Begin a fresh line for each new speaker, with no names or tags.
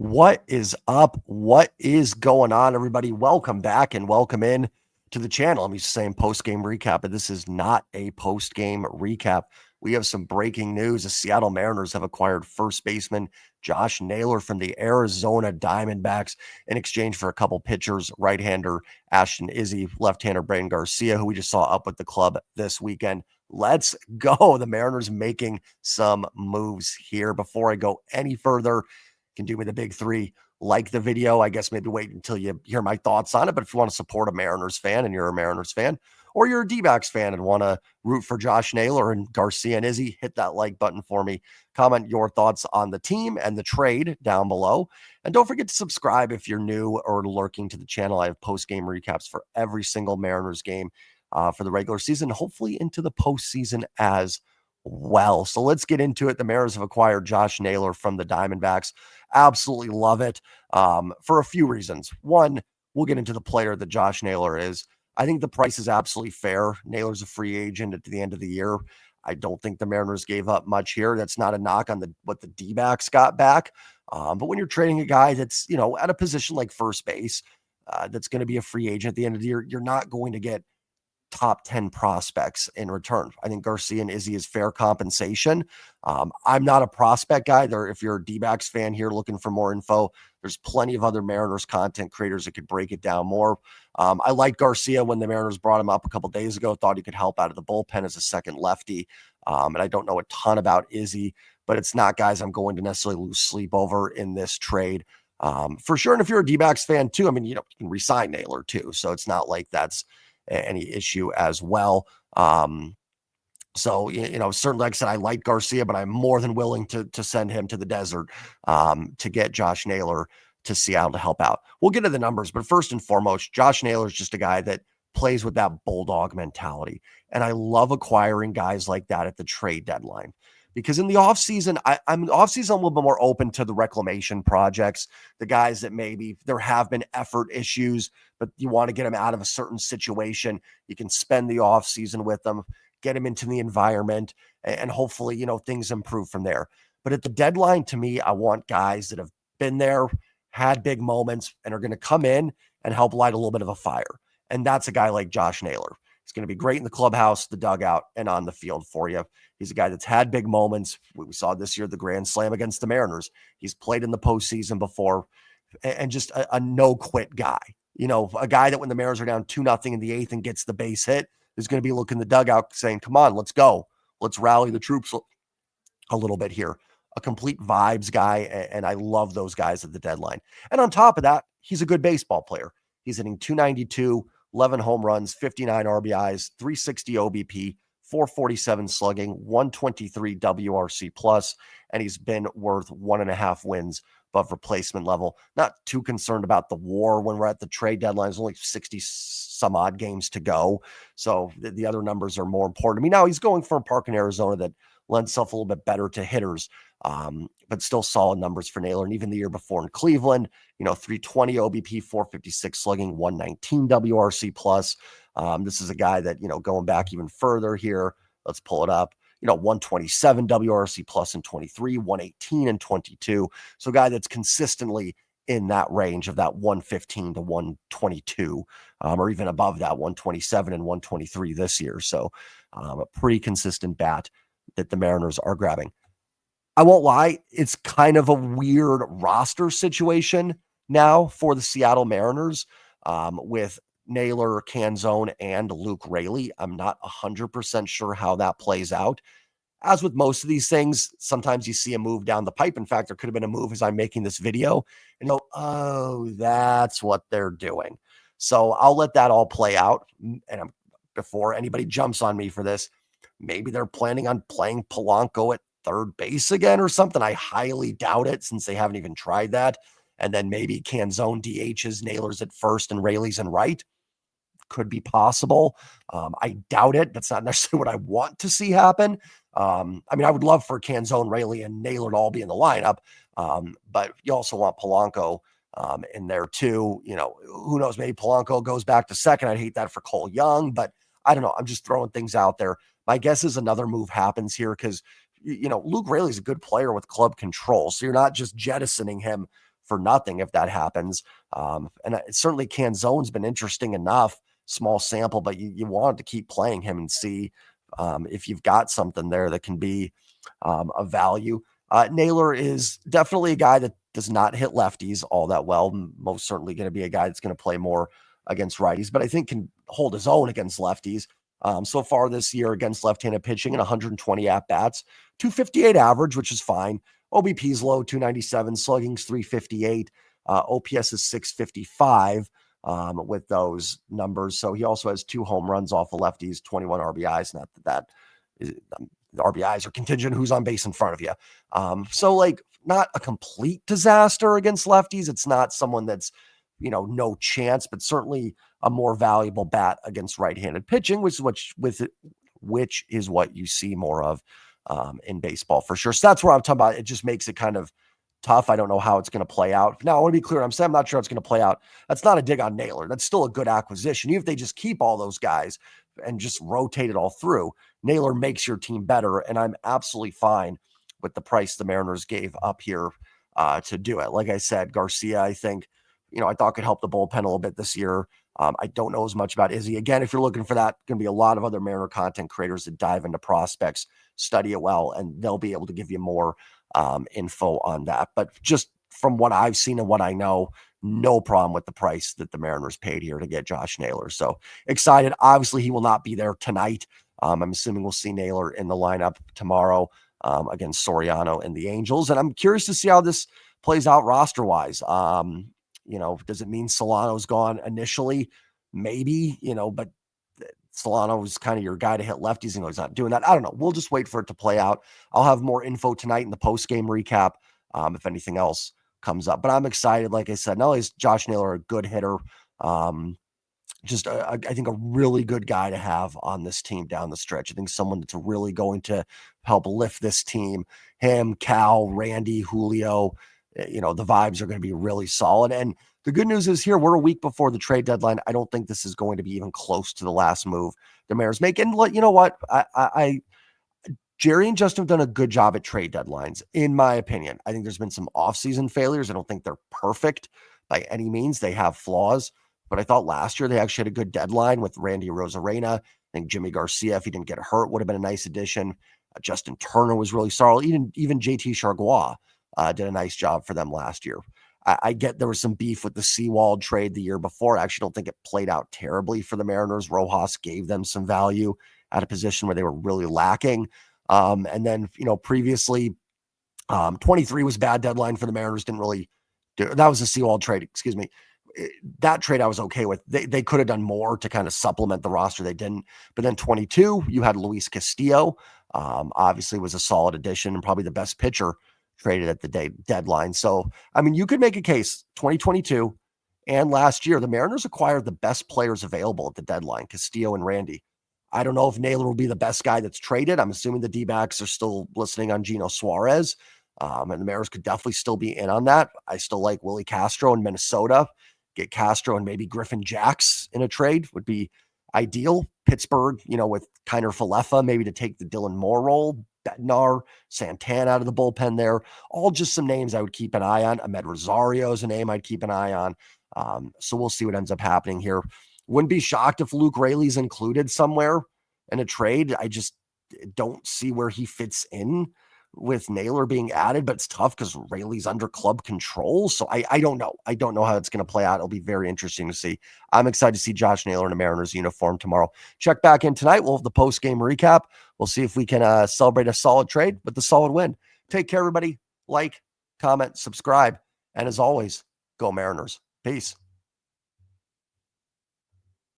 What is up? What is going on, everybody? Welcome back and welcome in to the channel. I'm used to saying post-game recap, but this is not a post-game recap. We have some breaking news. The Seattle Mariners have acquired first baseman Josh Naylor from the Arizona Diamondbacks in exchange for a couple pitchers, right-hander Ashton Izzy, left-hander Braden Garcia, who we just saw up with the club this weekend. Let's go. The Mariners making some moves here. Before I go any further, can do me the big three. Like the video, I guess maybe wait until you hear my thoughts on it. But if you want to support a Mariners fan and you're a Mariners fan, or you're a dbacks fan and want to root for Josh Naylor and Garcia and Izzy, hit that like button for me. Comment your thoughts on the team and the trade down below. And don't forget to subscribe if you're new or lurking to the channel. I have post-game recaps for every single Mariners game for the regular season, hopefully into the postseason as well. So let's get into it. The Mariners have acquired Josh Naylor from the Diamondbacks. Absolutely love it for a few reasons. One, we'll get into the player that Josh Naylor is. I think the price is absolutely fair. Naylor's a free agent at the end of the year. I don't think the Mariners gave up much here. That's not a knock on what the D-backs got back. But when you're trading a guy that's, at a position like first base, that's going to be a free agent at the end of the year, you're not going to get top 10 prospects in return. I think Garcia and Izzy is fair compensation. I'm not a prospect guy. If you're a D-backs fan here looking for more info, there's plenty of other Mariners content creators that could break it down more. I liked Garcia when the Mariners brought him up a couple days ago. Thought he could help out of the bullpen as a second lefty. And I don't know a ton about Izzy, but it's not guys I'm going to necessarily lose sleep over in this trade. For sure. And if you're a D-backs fan too, I mean, you can re-sign Naylor too. So it's not like that's any issue as well. So, certainly, like I said, I like Garcia, but I'm more than willing to send him to the desert to get Josh Naylor to Seattle to help out. We'll get to the numbers, but first and foremost, Josh Naylor is just a guy that plays with that bulldog mentality. And I love acquiring guys like that at the trade deadline. Because in the offseason, I'm a little bit more open to the reclamation projects, the guys that maybe there have been effort issues, but you want to get them out of a certain situation. You can spend the offseason with them, get them into the environment, and hopefully, things improve from there. But at the deadline, to me, I want guys that have been there, had big moments, and are going to come in and help light a little bit of a fire. And that's a guy like Josh Naylor. He's going to be great in the clubhouse, the dugout, and on the field for you. He's a guy that's had big moments. We saw this year the grand slam against the Mariners. He's played in the postseason before, and just a no-quit guy. A guy that when the Mariners are down 2-0 in the eighth and gets the base hit is going to be looking the dugout saying, come on, let's go. Let's rally the troops a little bit here. A complete vibes guy, and I love those guys at the deadline. And on top of that, he's a good baseball player. He's hitting 292, 11 home runs, 59 RBIs, 360 OBP, 447 slugging, 123 WRC plus, and he's been worth 1.5 wins above replacement level. Not too concerned about the WAR when we're at the trade deadline. There's only 60 some odd games to go. So the other numbers are more important to me. Now he's going for a park in Arizona that lends itself a little bit better to hitters, but still solid numbers for Naylor. And even the year before in Cleveland, 320 OBP, 456 slugging, 119 WRC plus. This is a guy that, going back even further here, let's pull it up, 127 WRC plus in 23, 118 and 22. So a guy that's consistently in that range of that 115 to 122, or even above that 127 and 123 this year. So a pretty consistent bat that the Mariners are grabbing. I won't lie, it's kind of a weird roster situation now for the Seattle Mariners with Naylor, Canzone, and Luke Raley. I'm not 100% sure how that plays out. As with most of these things, sometimes you see a move down the pipe. In fact, there could have been a move as I'm making this video and go, oh, that's what they're doing. So I'll let that all play out. And before anybody jumps on me for this, maybe they're planning on playing Polanco at third base again or something. I highly doubt it since they haven't even tried that. And then maybe Canzone DHs, Naylor's at first and Raley's in right. Could be possible. I doubt it. That's not necessarily what I want to see happen. I mean, I would love for Canzone, Raley, and Naylor to all be in the lineup. But you also want Polanco in there too. Who knows? Maybe Polanco goes back to second. I'd hate that for Cole Young, but I don't know. I'm just throwing things out there. My guess is another move happens here because, Luke Raley's a good player with club control. So you're not just jettisoning him for nothing if that happens. And certainly Canzone's been interesting enough, small sample, but you want to keep playing him and see if you've got something there that can be of value. Naylor is definitely a guy that does not hit lefties all that well. Most certainly going to be a guy that's going to play more against righties, but I think can hold his own against lefties. So far this year against left-handed pitching in 120 at-bats, 258 average, which is fine. OBP's low, 297, slugging's 358, OPS is 655 with those numbers. So he also has 2 home runs off of lefties, 21 RBIs. Not that is, the RBIs are contingent who's on base in front of you. So like not a complete disaster against lefties. It's not someone that's, no chance, but certainly a more valuable bat against right-handed pitching, which is what you see more of in baseball for sure. So that's where I'm talking about. It just makes it kind of tough. I don't know how it's going to play out. Now, I want to be clear. I'm saying I'm not sure it's going to play out. That's not a dig on Naylor. That's still a good acquisition. Even if they just keep all those guys and just rotate it all through, Naylor makes your team better. And I'm absolutely fine with the price the Mariners gave up here to do it. Like I said, Garcia, I think, I thought could help the bullpen a little bit this year. I don't know as much about Izzy. Again, if you're looking for that, going to be a lot of other Mariner content creators that dive into prospects, study it well, and they'll be able to give you more info on that. But just from what I've seen and what I know, no problem with the price that the Mariners paid here to get Josh Naylor. So excited. Obviously, he will not be there tonight. I'm assuming we'll see Naylor in the lineup tomorrow against Soriano and the Angels. And I'm curious to see how this plays out roster-wise. Does it mean Solano's gone initially? Maybe, but Solano was kind of your guy to hit lefties, and he's not doing that. I don't know. We'll just wait for it to play out. I'll have more info tonight in the post-game recap if anything else comes up. But I'm excited. Like I said, not only is Josh Naylor a good hitter, I think a really good guy to have on this team down the stretch. I think someone that's really going to help lift this team. Him, Cal, Randy, Julio, the vibes are going to be really solid. And the good news is here, we're a week before the trade deadline. I don't think this is going to be even close to the last move the Mariners make. And you know what? Jerry and Justin have done a good job at trade deadlines, in my opinion. I think there's been some offseason failures. I don't think they're perfect by any means. They have flaws. But I thought last year they actually had a good deadline with Randy Rosarena. I think Jimmy Garcia, if he didn't get hurt, would have been a nice addition. Justin Turner was really solid. Even JT Chargois did a nice job for them last year. I get there was some beef with the Seawald trade the year before. I actually don't think it played out terribly for the Mariners. Rojas gave them some value at a position where they were really lacking. And then, previously, 23 was bad deadline for the Mariners. Didn't really do that. Was a Seawald trade, excuse me. That trade I was okay with. They could have done more to kind of supplement the roster. They didn't. But then 22, you had Luis Castillo. Obviously was a solid addition and probably the best pitcher traded at the deadline. So, you could make a case 2022 and last year, the Mariners acquired the best players available at the deadline, Castillo and Randy. I don't know if Naylor will be the best guy that's traded. I'm assuming the D-backs are still listening on Gino Suarez. And the Mariners could definitely still be in on that. I still like Willie Castro in Minnesota. Get Castro and maybe Griffin Jacks in a trade would be ideal. Pittsburgh, with Kiner Falefa, maybe to take the Dylan Moore role. Bednar, Santana out of the bullpen there. All just some names I would keep an eye on. Ahmed Rosario is a name I'd keep an eye on. So we'll see what ends up happening here. Wouldn't be shocked if Luke Raley's included somewhere in a trade. I just don't see where he fits in with Naylor being added, but it's tough because Raley's under club control. So I don't know. I don't know how it's going to play out. It'll be very interesting to see. I'm excited to see Josh Naylor in a Mariners uniform tomorrow. Check back in tonight. We'll have the post-game recap. We'll see if we can celebrate a solid trade with the solid win. Take care, everybody. Like, comment, subscribe. And as always, go Mariners. Peace.